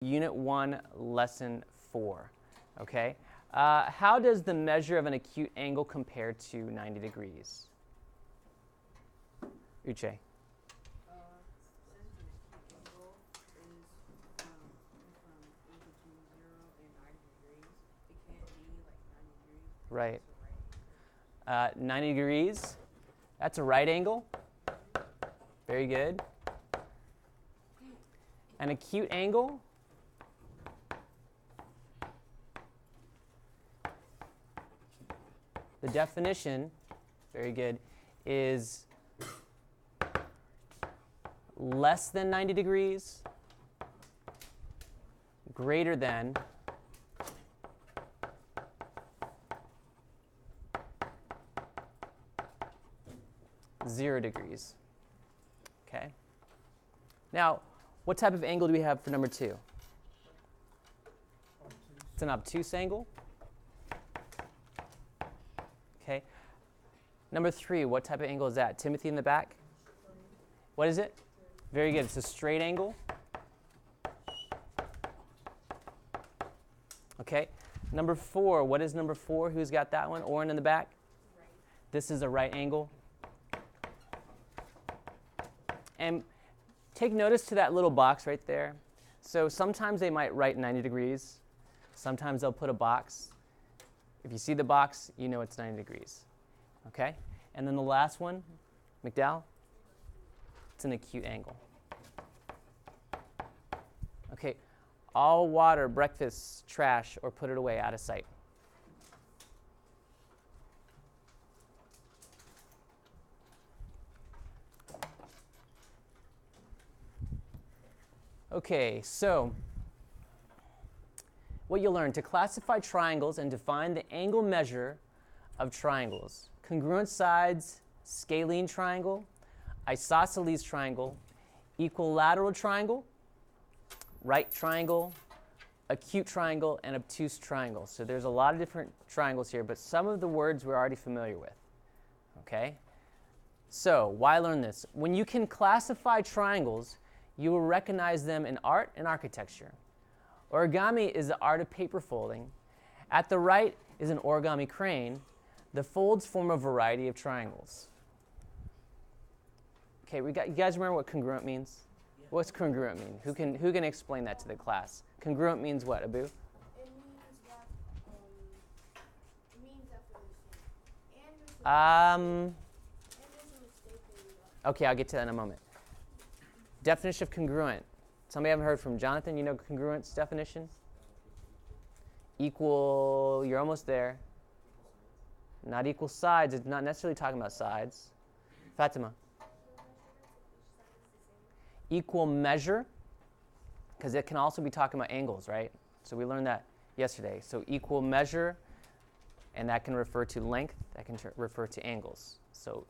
Unit 1, Lesson 4. Okay? How does the measure of an acute angle compare to 90 degrees? Uche. Since an acute angle is from equal to 0 and 90 degrees, it can't be like 90 degrees. Right. It's a right angle. 90 degrees. That's a right angle. Very good. An acute angle. The definition, very good, is less than 90 degrees, greater than 0 degrees. Okay. Now, what type of angle do we have for number 2? It's an obtuse angle. Okay. Number 3, what type of angle is that? Timothy in the back? What is it? Very good. It's a straight angle. Okay. Number 4, what is number 4? Who's got that one? Oren in the back? Right. This is a right angle. And take notice to that little box right there. So sometimes they might write 90 degrees. Sometimes they'll put a box. If you see the box, you know it's 90 degrees. Okay? And then the last one, McDowell, it's an acute angle. Okay, all water, breakfast, trash, or put it away out of sight. Okay, so what you'll learn: to classify triangles and define the angle measure of triangles. Congruent sides, scalene triangle, isosceles triangle, equilateral triangle, right triangle, acute triangle, and obtuse triangle. So there's a lot of different triangles here, but some of the words we're already familiar with. Okay? So why learn this? When you can classify triangles, you will recognize them in art and architecture. Origami is the art of paper folding. At the right is an origami crane. The folds form a variety of triangles. Okay, you guys remember what congruent means? Yeah. What's congruent mean? Who can explain that to the class? Congruent means what, Abu? It means that and there's a mistake in Okay, I'll get to that in a moment. Definition of congruent. Somebody I haven't heard from. Jonathan, you know congruent's definition? Equal, you're almost there. Not equal sides. It's not necessarily talking about sides. Fatima. Equal measure, because it can also be talking about angles, right? So we learned that yesterday. So equal measure, and that can refer to length. That can refer to angles. So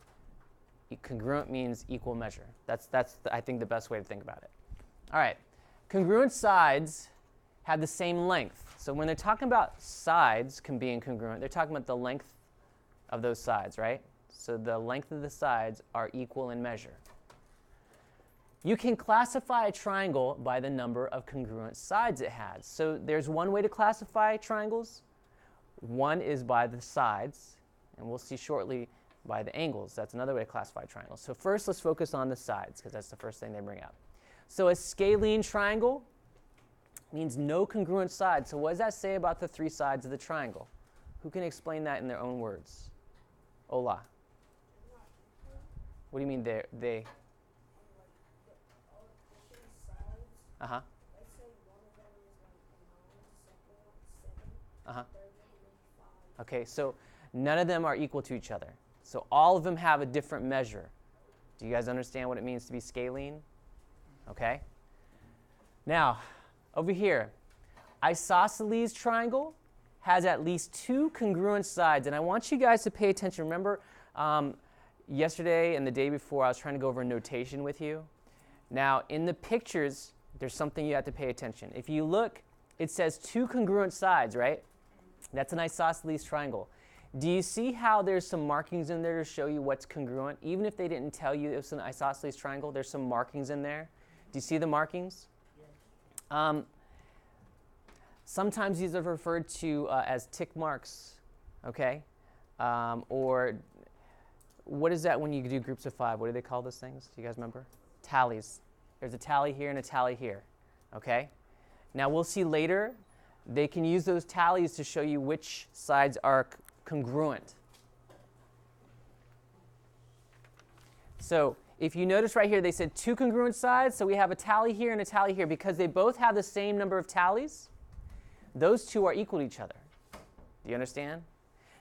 congruent means equal measure. That's I think, the best way to think about it. All right. Congruent sides have the same length. So when they're talking about sides can be incongruent, they're talking about the length of those sides, right? So the length of the sides are equal in measure. You can classify a triangle by the number of congruent sides it has. So there's one way to classify triangles. One is by the sides, and we'll see shortly by the angles. That's another way to classify triangles. So first, let's focus on the sides, because that's the first thing they bring up. So a scalene triangle means no congruent sides. So what does that say about the 3 sides of the triangle? Who can explain that in their own words? Ola. What do you mean they? Uh-huh. Let's say one of them is like 9, second one 7, Uh-huh. third one 5. Okay, so none of them are equal to each other. So all of them have a different measure. Do you guys understand what it means to be scalene? Okay. Now, over here, isosceles triangle has at least 2 congruent sides. And I want you guys to pay attention. Remember, yesterday and the day before, I was trying to go over notation with you. Now, in the pictures, there's something you have to pay attention. If you look, it says 2 congruent sides, right? That's an isosceles triangle. Do you see how there's some markings in there to show you what's congruent? Even if they didn't tell you it was an isosceles triangle, there's some markings in there. Do you see the markings? Yes. Sometimes these are referred to as tick marks, okay? Or what is that when you do groups of 5? What do they call those things? Do you guys remember? Tallies. There's a tally here and a tally here, okay? Now we'll see later, they can use those tallies to show you which sides are congruent. So if you notice right here, they said 2 congruent sides, so we have a tally here and a tally here. Because they both have the same number of tallies, those two are equal to each other. Do you understand?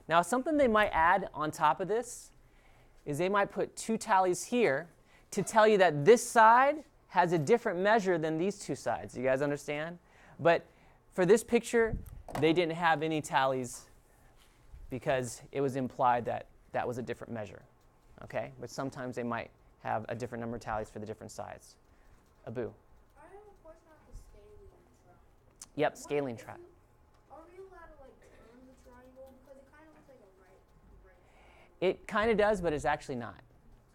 Now something they might add on top of this is they might put 2 tallies here to tell you that this side has a different measure than these 2 sides. You guys understand? But for this picture, they didn't have any tallies because it was implied that that was a different measure. Okay? But sometimes they might have a different number of tallies for the different sides. Abu. I have a question on the scalene triangle. Yep, scalene triangle. Are we allowed to like turn the triangle because it kind of looks like a right triangle? It kind of does, but it's actually not.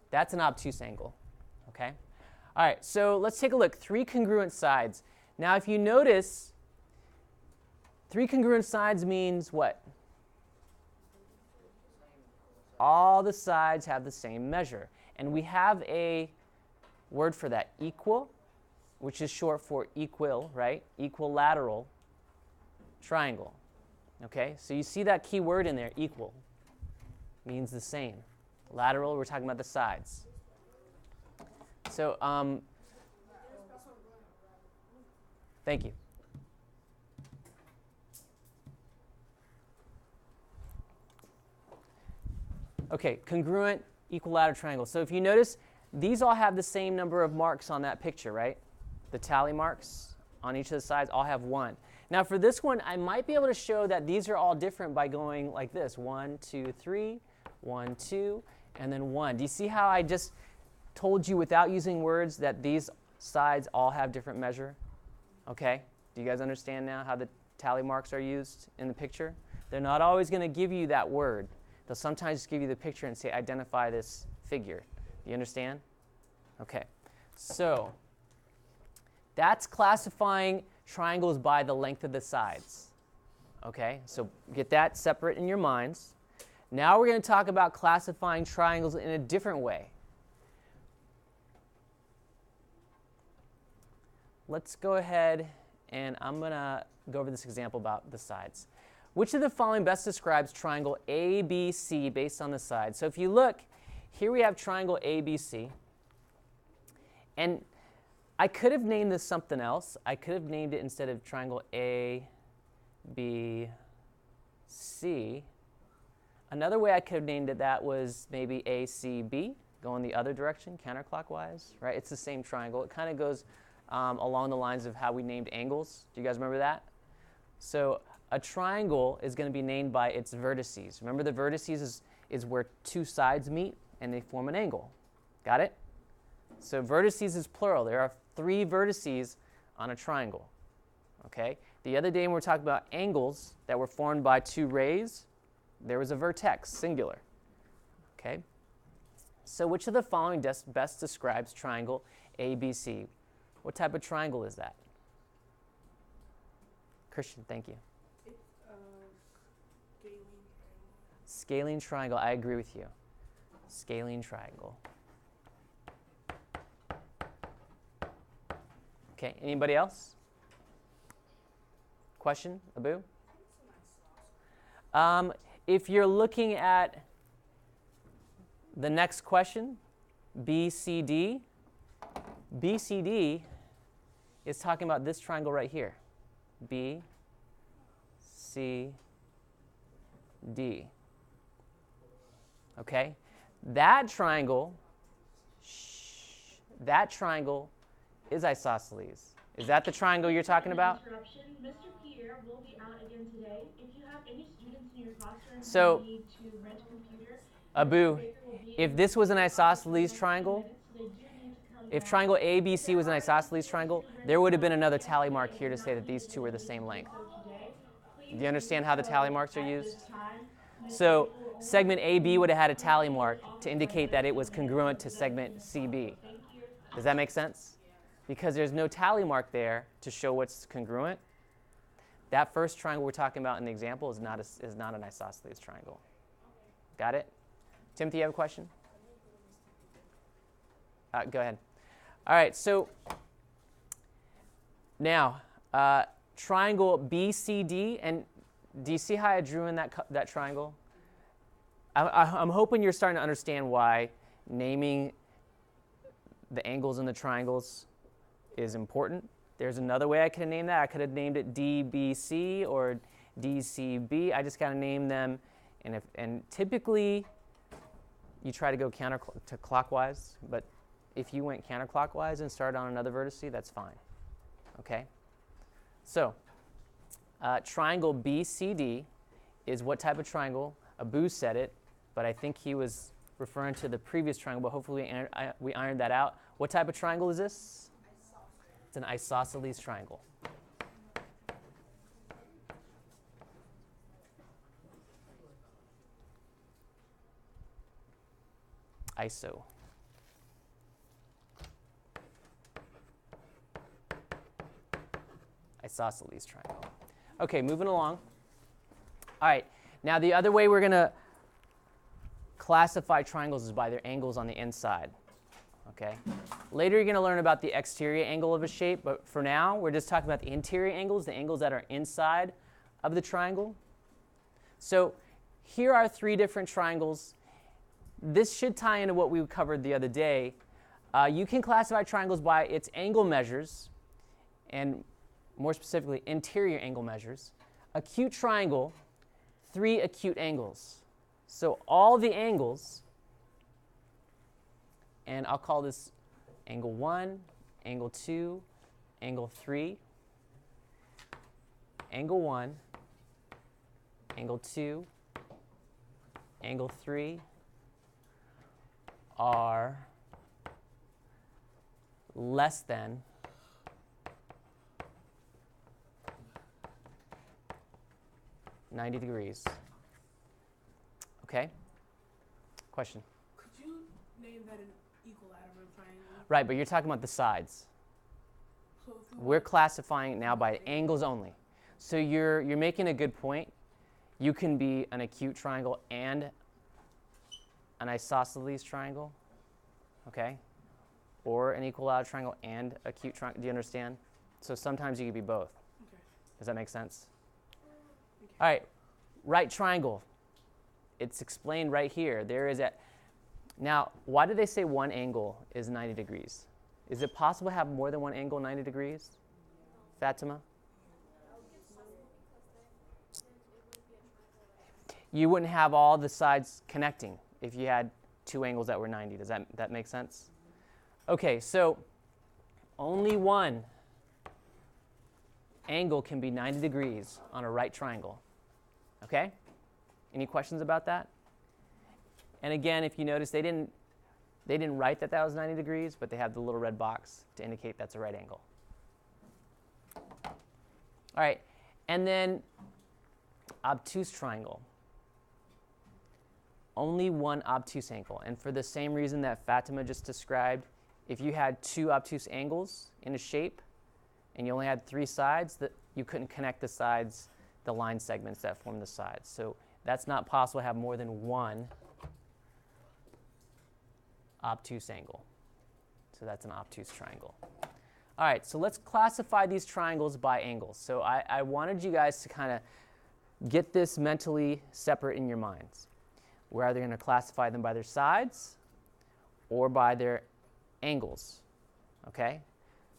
That's an obtuse angle. Okay? All right, so let's take a look. 3 congruent sides. Now, if you notice, 3 congruent sides means what? All the sides have the same measure. And we have a word for that, equal, which is short for equal, right? Equilateral triangle. Okay, so you see that key word in there, equal, means the same. Lateral, we're talking about the sides. So, thank you. Okay, congruent equilateral triangle. So if you notice, these all have the same number of marks on that picture, right? The tally marks on each of the sides all have 1. Now for this one, I might be able to show that these are all different by going like this. 1, 2, 3, 1, 2, and then 1. Do you see how I just told you without using words that these sides all have different measure? Okay, do you guys understand now how the tally marks are used in the picture? They're not always going to give you that word. They'll sometimes just give you the picture and say, identify this figure. Do you understand? Okay, so that's classifying triangles by the length of the sides. Okay, so get that separate in your minds. Now we're going to talk about classifying triangles in a different way. Let's go ahead and I'm going to go over this example about the sides. Which of the following best describes triangle ABC based on the sides? So if you look, here we have triangle ABC. And I could have named this something else. I could have named it instead of triangle ABC. Another way I could have named it that was maybe ACB, going the other direction, counterclockwise, right? It's the same triangle. It kind of goes along the lines of how we named angles. Do you guys remember that? So a triangle is going to be named by its vertices. Remember, the vertices is where 2 sides meet and they form an angle. Got it? So vertices is plural. There are 3 vertices on a triangle. Okay? The other day when we were talking about angles that were formed by 2 rays, there was a vertex, singular. Okay? So which of the following best describes triangle ABC? What type of triangle is that? Christian, thank you. It's scalene triangle. Scalene triangle, I agree with you. Scalene triangle. Okay, anybody else? Question, Abu? If you're looking at the next question, BCD, BCD is talking about this triangle right here. B, C, D. Okay? That triangle is isosceles. Is that the triangle you're talking about? Interruption. Mr. Pierre will be out again today. If you have any students in your classroom So, who need to rent a computer, Abu, Mr. Baker will be if in this was an isosceles in triangle, minutes, so they do need to come if back. triangle ABC was an isosceles triangle, there would have been another tally mark here to say that these two were the same length. So today, please Do you understand how the tally marks are at used? this time, Mr. So Baker will only segment AB would have had a tally mark to indicate that it was congruent to segment CB. thank you. Does that make sense? Because there's no tally mark there to show what's congruent. That first triangle we're talking about in the example is not an isosceles triangle. Got it? Timothy, you have a question? Go ahead. All right, so now triangle BCD, and do you see how I drew in that triangle? I'm hoping you're starting to understand why naming the angles in the triangles is important. There's another way I could have named that. I could have named it DBC or DCB. I just got to name them, and typically you try to go counterclockwise, but if you went counterclockwise and started on another vertice, that's fine. Okay? So, triangle BCD is what type of triangle? Abu said it, but I think he was referring to the previous triangle, but hopefully we ironed that out. What type of triangle is this? It's an isosceles triangle. ISO. Isosceles triangle. Okay, moving along. All right, now the other way we're going to classify triangles is by their angles on the inside. Okay. Later you're going to learn about the exterior angle of a shape, but for now we're just talking about the interior angles, the angles that are inside of the triangle. So here are three different triangles. This should tie into what we covered the other day. You can classify triangles by its angle measures, and more specifically interior angle measures. Acute triangle, 3 acute angles. So all the angles, and I'll call this angle 1, angle 2, angle 3, angle 1, angle 2, angle 3 are less than 90 degrees. Okay? Question? Could you name that an equilateral triangle? Right, but you're talking about the sides. So if we We're classifying it now by angles only. So you're making a good point. You can be an acute triangle and an isosceles triangle, okay? Or an equilateral triangle and acute triangle. Do you understand? So sometimes you can be both. Okay. Does that make sense? All right, right triangle. It's explained right here. There is a. Now, why do they say one angle is 90 degrees? Is it possible to have more than one angle 90 degrees? Fatima? You wouldn't have all the sides connecting if you had two angles that were 90. Does that make sense? Okay, so only one angle can be 90 degrees on a right triangle. Okay? Any questions about that? And again, if you notice, they didn't write that was 90 degrees, but they have the little red box to indicate that's a right angle. All right, and then obtuse triangle. Only one obtuse angle. And for the same reason that Fatima just described, if you had two obtuse angles in a shape and you only had 3 sides, that you couldn't connect the sides, the line segments that form the sides. So that's not possible to have more than one obtuse angle. So that's an obtuse triangle. All right, so let's classify these triangles by angles. So I wanted you guys to kind of get this mentally separate in your minds. We're either going to classify them by their sides or by their angles, okay?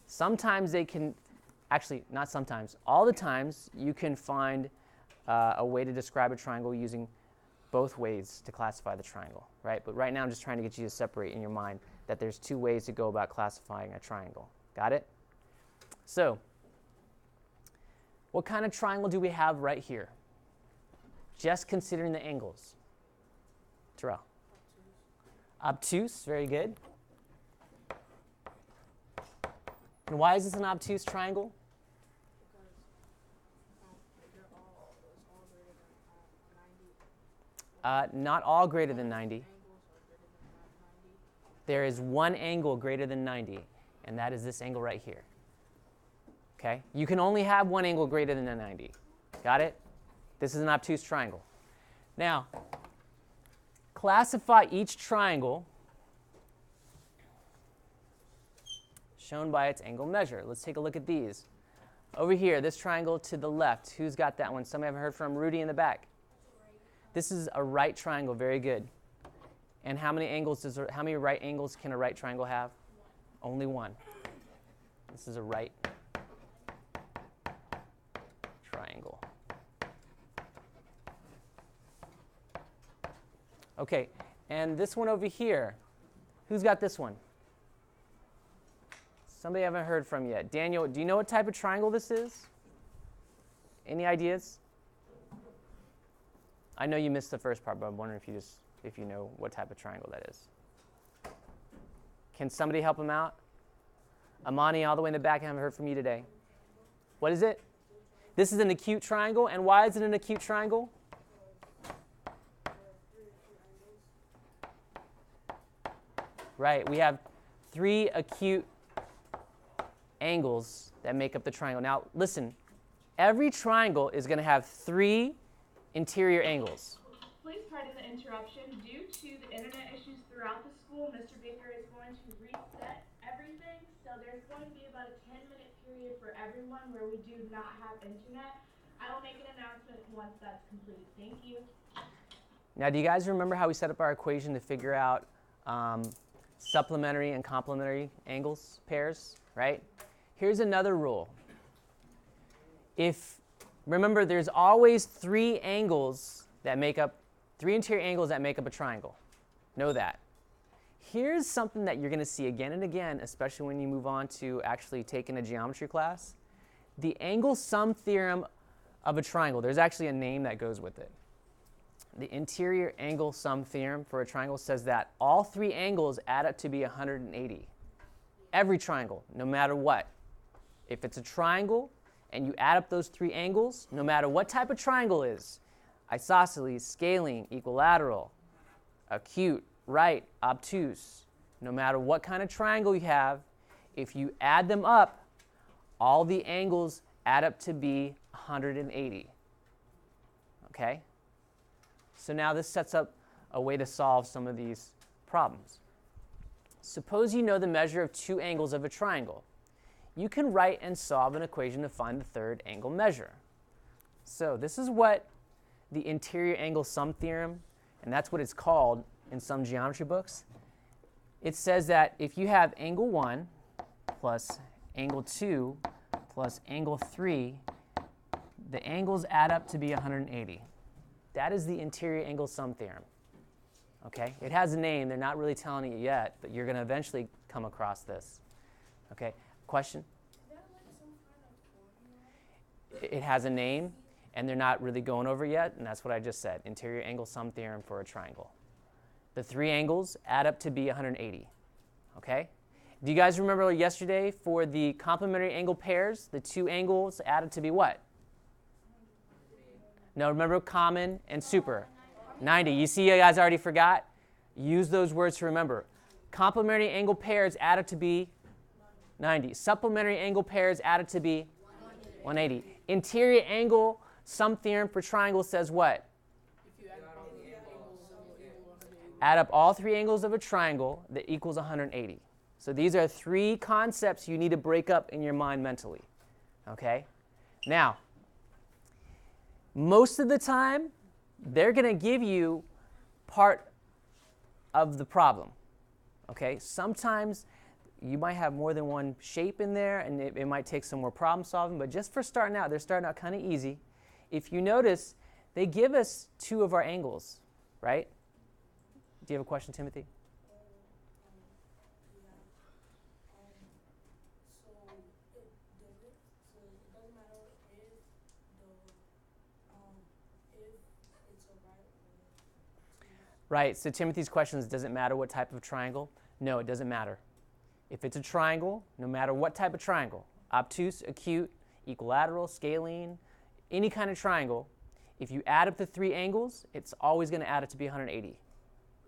Sometimes they can, actually not sometimes, all the times you can find a way to describe a triangle using both ways to classify the triangle, right? But right now I'm just trying to get you to separate in your mind that there's 2 ways to go about classifying a triangle. Got it? So, what kind of triangle do we have right here? Just considering the angles. Terrell. Obtuse, very good. And why is this an obtuse triangle? Not all greater than 90. There is one angle greater than 90, and that is this angle right here. Okay? You can only have one angle greater than 90. Got it? This is an obtuse triangle. Now, classify each triangle shown by its angle measure. Let's take a look at these. Over here, this triangle to the left. Who's got that one? Somebody haven't heard from Rudy in the back. This is a right triangle. Very good. And how many right angles can a right triangle have? Only one. This is a right triangle. Okay, and this one over here. Who's got this one? Somebody I haven't heard from yet. Daniel, do you know what type of triangle this is? Any ideas? I know you missed the first part, but I'm wondering if you know what type of triangle that is. Can somebody help him out? Amani, all the way in the back, I haven't heard from you today. What is it? This is an acute triangle, and why is it an acute triangle? Right, we have 3 acute angles that make up the triangle. Now, listen, every triangle is going to have 3 interior angles. Please pardon the interruption. Due to the internet issues throughout the school, Mr. Baker is going to reset everything. So there's going to be about a 10-minute period for everyone where we do not have internet. I will make an announcement once that's complete. Thank you. Now, do you guys remember how we set up our equation to figure out supplementary and complementary angles, pairs, right? Here's another rule. Remember, there's always 3 angles that make up, 3 interior angles that make up a triangle. Know that. Here's something that you're going to see again and again, especially when you move on to actually taking a geometry class. The angle sum theorem of a triangle, there's actually a name that goes with it. The interior angle sum theorem for a triangle says that all 3 angles add up to be 180. Every triangle, no matter what. If it's a triangle and you add up those 3 angles, no matter what type of triangle it is, isosceles, scalene, equilateral, acute, right, obtuse, no matter what kind of triangle you have, if you add them up, all the angles add up to be 180. Okay? So now this sets up a way to solve some of these problems. Suppose you know the measure of 2 angles of a triangle. You can write and solve an equation to find the third angle measure. So this is what the interior angle sum theorem, and that's what it's called in some geometry books. It says that if you have angle 1 plus angle 2 plus angle 3, the angles add up to be 180. That is the interior angle sum theorem. Okay? It has a name. They're not really telling you yet, but you're going to eventually come across this. Okay? Question? Is that like some kind of formula? It has a name, and they're not really going over it yet, and that's what I just said. Interior angle sum theorem for a triangle. The 3 angles add up to be 180. Okay? Do you guys remember yesterday for the complementary angle pairs, the 2 angles added to be what? No, remember common and super. 90. You see you guys already forgot? Use those words to remember. Complementary angle pairs added to be 90. Supplementary angle pairs added to be 180. Interior angle sum theorem for triangle says what? Add up all 3 angles of a triangle that equals 180. So these are 3 concepts you need to break up in your mind mentally. Okay? Now, most of the time, they're going to give you part of the problem. Okay? Sometimes you might have more than one shape in there, and it might take some more problem solving, but just for starting out, they're starting out kind of easy. If you notice, they give us 2 of our angles, right? Do you have a question, Timothy? Right, so Timothy's question is, does it matter what type of triangle? No, it doesn't matter. If it's a triangle, no matter what type of triangle, obtuse, acute, equilateral, scalene, any kind of triangle, if you add up the 3 angles, it's always going to add it to be 180.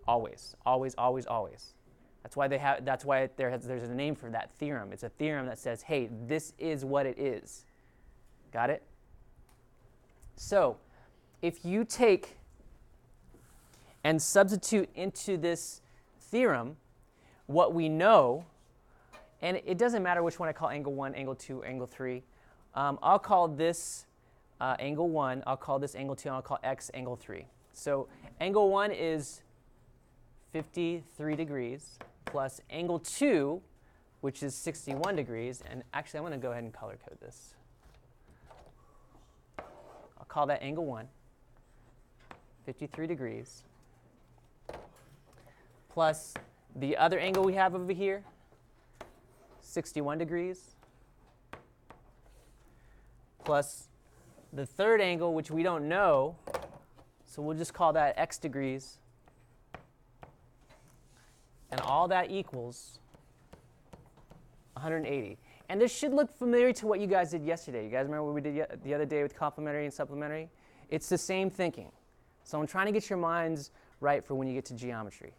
Always, always, always, always. That's why there's a name for that theorem. It's a theorem that says, hey, this is what it is. Got it? So if you take and substitute into this theorem what we know, and it doesn't matter which one I call angle 1, angle 2, angle 3. I'll call this angle 1, I'll call this angle 2, and I'll call x angle 3. So angle 1 is 53 degrees plus angle 2, which is 61 degrees. And actually, I'm going to go ahead and color code this. I'll call that angle 1, 53 degrees, plus the other angle we have over here, 61 degrees, plus the third angle, which we don't know, so we'll just call that x degrees. And all that equals 180. And this should look familiar to what you guys did yesterday. You guys remember what we did the other day with complementary and supplementary? It's the same thinking. So I'm trying to get your minds right for when you get to geometry.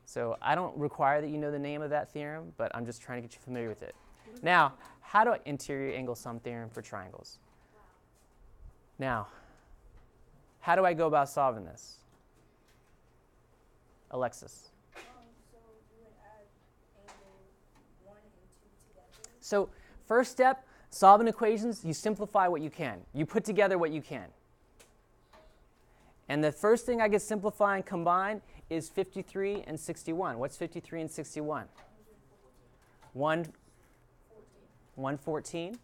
So I don't require that you know the name of that theorem, but I'm just trying to get you familiar with it. Now, how do I interior angle sum theorem for triangles? Now, how do I go about solving this? Alexis. So you would add angle 1 and 2 together. So first step, solving equations, you simplify what you can. You put together what you can. And the first thing I could simplify and combine is 53 and 61. What's 53 and 61? 114.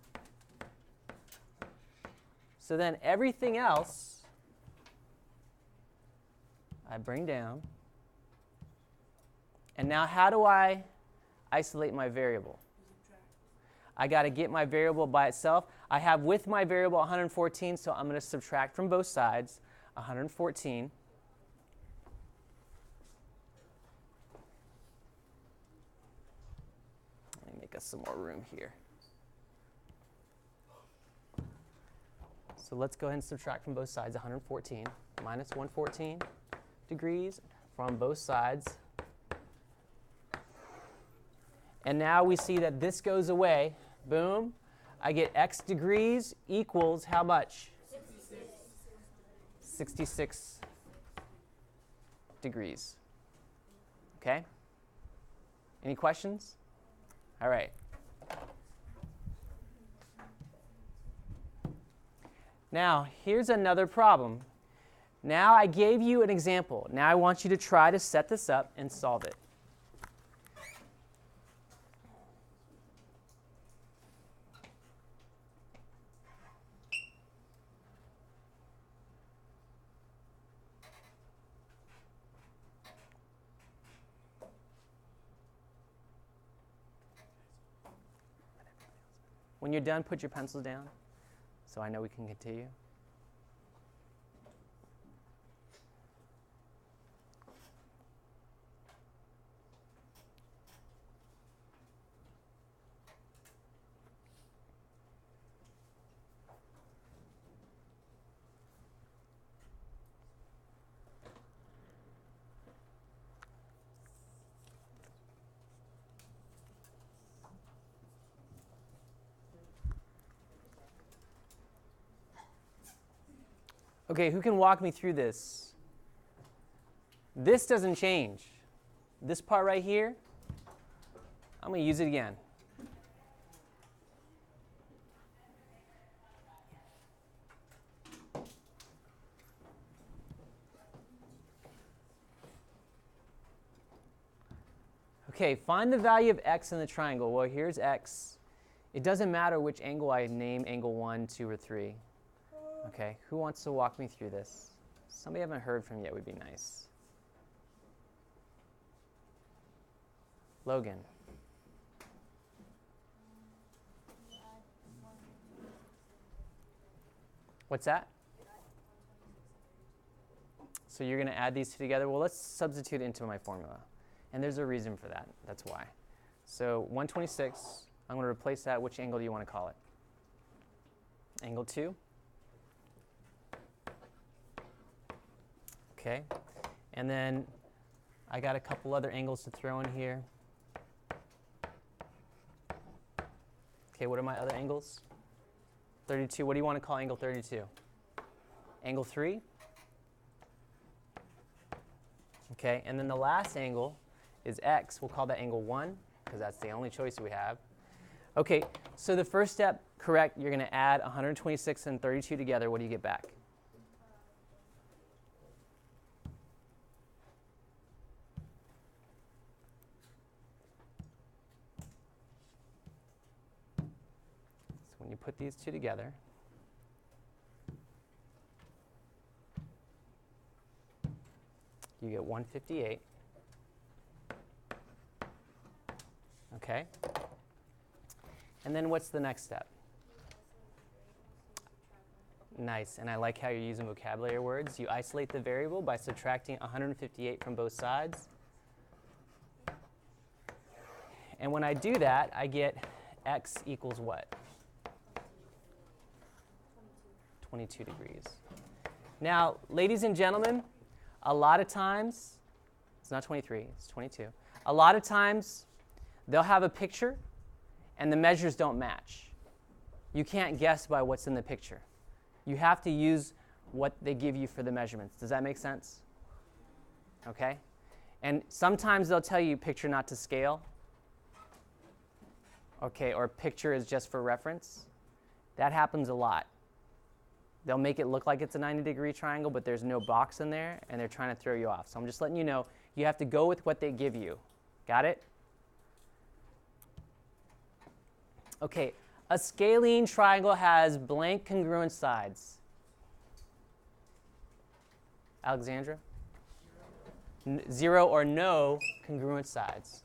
So then everything else I bring down. And now how do I isolate my variable? I got to get my variable by itself. I have with my variable 114, so I'm going to subtract from both sides 114. Let me make us some more room here. So let's go ahead and subtract from both sides 114 minus 114 degrees from both sides. And now we see that this goes away. Boom. I get x degrees equals how much? 66 degrees. Okay? Any questions? All right. Now, here's another problem. Now I gave you an example. Now I want you to try to set this up and solve it. When you're done, put your pencils down so I know we can continue. Okay, who can walk me through this? This doesn't change. This part right here, I'm going to use it again. Okay, find the value of x in the triangle. Well, here's x. It doesn't matter which angle I name, angle 1, 2, or 3. Okay, who wants to walk me through this? Somebody I haven't heard from yet would be nice. Logan. What's that? So you're going to add these two together? Well, let's substitute into my formula. And there's a reason for that. That's why. So 126, I'm going to replace that. Which angle do you want to call it? Angle 2? Okay, and then I got a couple other angles to throw in here. Okay, what are my other angles? 32, what do you want to call angle 32? Angle 3. Okay, and then the last angle is x. We'll call that angle 1 because that's the only choice we have. Okay, so the first step, correct, you're going to add 126 and 32 together. What do you get back? So when you put these two together, you get 158. Okay? And then what's the next step? Nice, and I like how you're using vocabulary words. You isolate the variable by subtracting 158 from both sides. And when I do that, I get x equals what? 22 degrees. Now, ladies and gentlemen, a lot of times, it's not 23, it's 22. A lot of times, they'll have a picture, and the measures don't match. You can't guess by what's in the picture. You have to use what they give you for the measurements. Does that make sense? Okay? And sometimes they'll tell you picture not to scale. Okay, or picture is just for reference. That happens a lot. They'll make it look like it's a 90-degree triangle, but there's no box in there, and they're trying to throw you off. So I'm just letting you know, you have to go with what they give you. Got it? Okay, a scalene triangle has blank congruent sides. Alexandra? 0 or no congruent sides.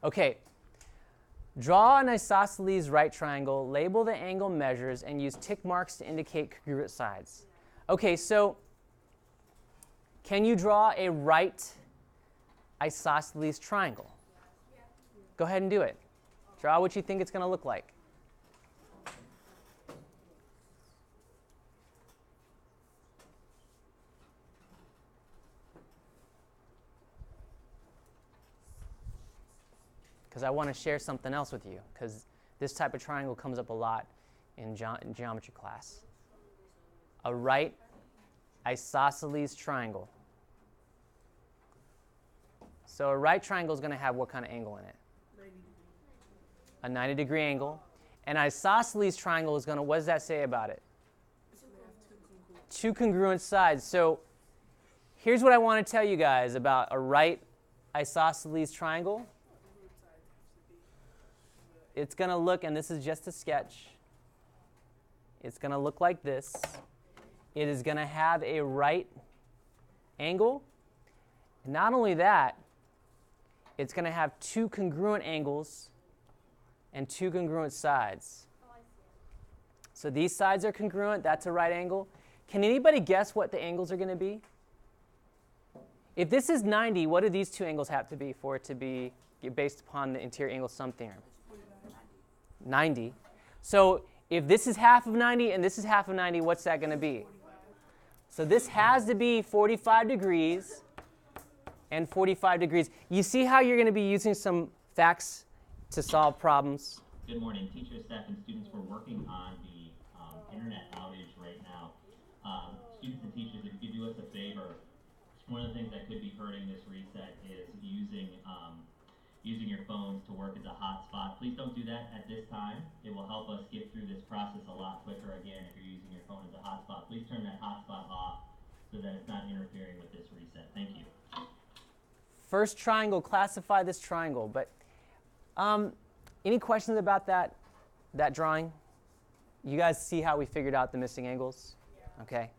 Okay, draw an isosceles right triangle, label the angle measures, and use tick marks to indicate congruent sides. Okay, so can you draw a right isosceles triangle? Go ahead and do it. Draw what you think it's going to look like. Because I want to share something else with you, because this type of triangle comes up a lot in geometry class. A right isosceles triangle. So a right triangle is going to have what kind of angle in it? A 90-degree angle. An isosceles triangle is going to, what does that say about it? Two congruent sides. So here's what I want to tell you guys about a right isosceles triangle. It's going to look, and this is just a sketch, it's going to look like this. It is going to have a right angle. And not only that, it's going to have two congruent angles and two congruent sides. So these sides are congruent. That's a right angle. Can anybody guess what the angles are going to be? If this is 90, what do these two angles have to be for it to be based upon the interior angle sum theorem? 90. So if this is half of 90 and this is half of 90, what's that going to be? So this has to be 45 degrees and 45 degrees. You see how you're going to be using some facts to solve problems? Good morning, teachers, staff, and students. We're working on the internet outage right now. Students and teachers, if you could do us a favor, one of the things that could be hurting this reset is using your phones to work as a hotspot. Please don't do that at this time. It will help us get through this process a lot quicker again if you're using your phone as a hotspot. Please turn that hotspot off so that it's not interfering with this reset. Thank you. First triangle, classify this triangle. But any questions about that drawing? You guys see how we figured out the missing angles? Yeah. Okay.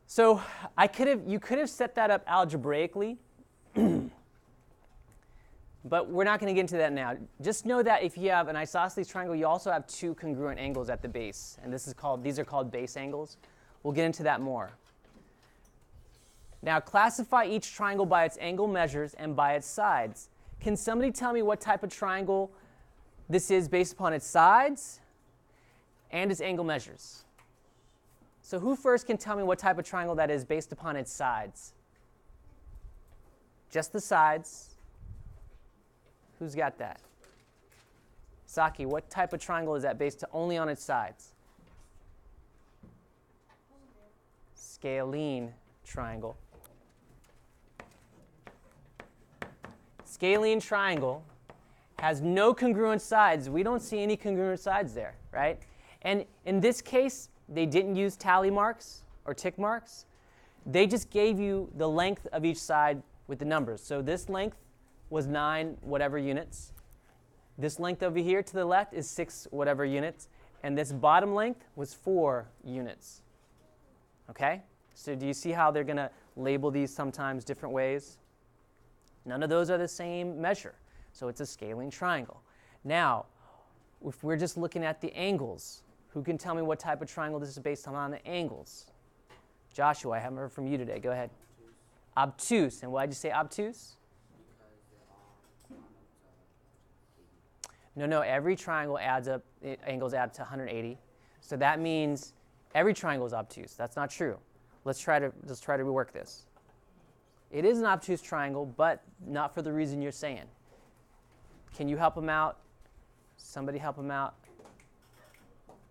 So you could have set that up algebraically, but we're not going to get into that now. Just know that if you have an isosceles triangle, you also have two congruent angles at the base, and these are called base angles. We'll get into that more. Now, classify each triangle by its angle measures and by its sides. Can somebody tell me what type of triangle this is based upon its sides and its angle measures? So who first can tell me what type of triangle that is based upon its sides? Just the sides. Who's got that? Saki, what type of triangle is that based only on its sides? scalene triangle. Scalene triangle has no congruent sides. We don't see any congruent sides there, right? And in this case, they didn't use tally marks or tick marks. They just gave you the length of each side with the numbers. So this length was 9 whatever units. This length over here to the left is 6 whatever units. And this bottom length was 4 units. Okay? So do you see how they're going to label these sometimes different ways? None of those are the same measure. So it's a scalene triangle. Now, if we're just looking at the angles, who can tell me what type of triangle this is based on the angles? Joshua, I haven't heard from you today. Go ahead. Obtuse. And why did you say obtuse? No, every triangle adds up, angles add to 180. So that means every triangle is obtuse. That's not true. Let's try to rework this. It is an obtuse triangle, but not for the reason you're saying. Can you help him out? Somebody help him out.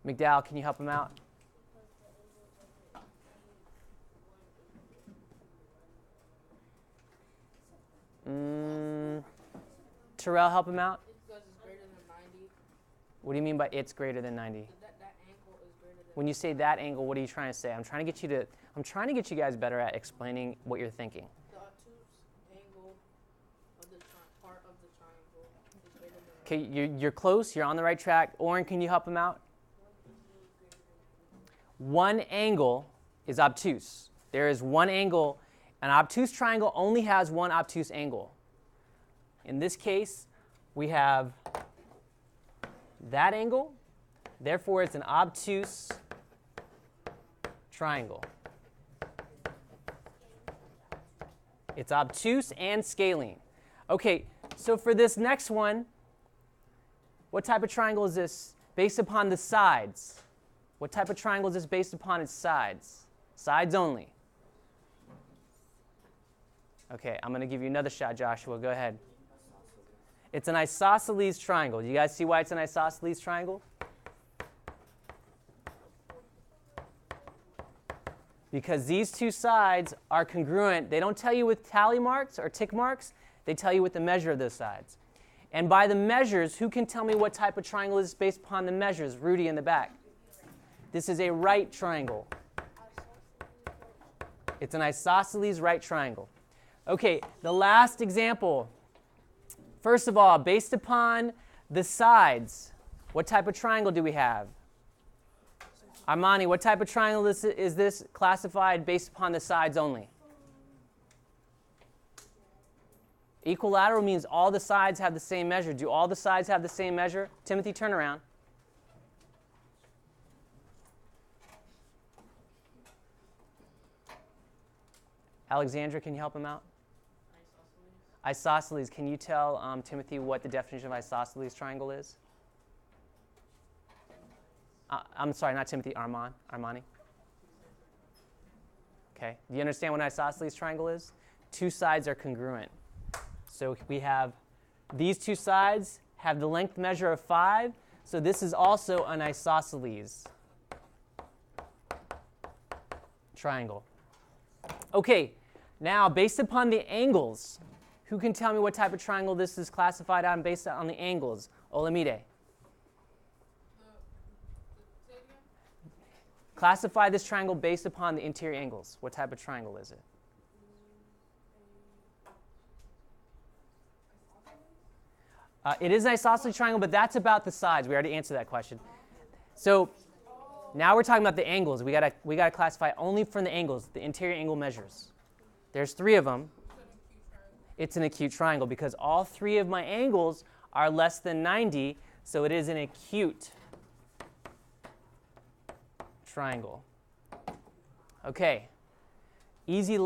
McDowell, can you help him out? Terrell, help him out. Because it's greater than 90. What do you mean by it's greater than 90? That angle is greater than. When you say that angle, what are you trying to say? I'm trying to get you guys better at explaining what you're thinking. The obtuse angle of the part of the triangle is greater than. Okay, you're close. You're on the right track. Oren, can you help him out? One angle is obtuse. There is one angle. An obtuse triangle only has one obtuse angle. In this case, we have that angle. Therefore, it's an obtuse triangle. It's obtuse and scalene. Okay, so for this next one, what type of triangle is this based upon the sides? What type of triangle is this based upon its sides? Sides only. Okay, I'm going to give you another shot, Joshua. Go ahead. It's an isosceles triangle. You guys see why it's an isosceles triangle? Because these two sides are congruent. They don't tell you with tally marks or tick marks. They tell you with the measure of those sides. And by the measures, who can tell me what type of triangle is based upon the measures? Rudy in the back. This is a right triangle. It's an isosceles right triangle. Okay, the last example. First of all, based upon the sides, what type of triangle do we have? Armani, what type of triangle is this classified based upon the sides only? Equilateral means all the sides have the same measure. Do all the sides have the same measure? Timothy, turn around. Alexandra, can you help him out? Isosceles. Can you tell Timothy what the definition of isosceles triangle is? I'm sorry, not Timothy, Armani. Okay. Do you understand what an isosceles triangle is? Two sides are congruent. So we have these two sides have the length measure of 5. So this is also an isosceles triangle. Okay. Now, based upon the angles, who can tell me what type of triangle this is classified on based on the angles? Olamide. Classify this triangle based upon the interior angles. What type of triangle is it? It is an isosceles triangle, but that's about the sides. We already answered that question. So now we're talking about the angles. We gotta classify only from the angles, the interior angle measures. There's 3 of them. It's an acute triangle because all 3 of my angles are less than 90, so it is an acute triangle. Okay, easy.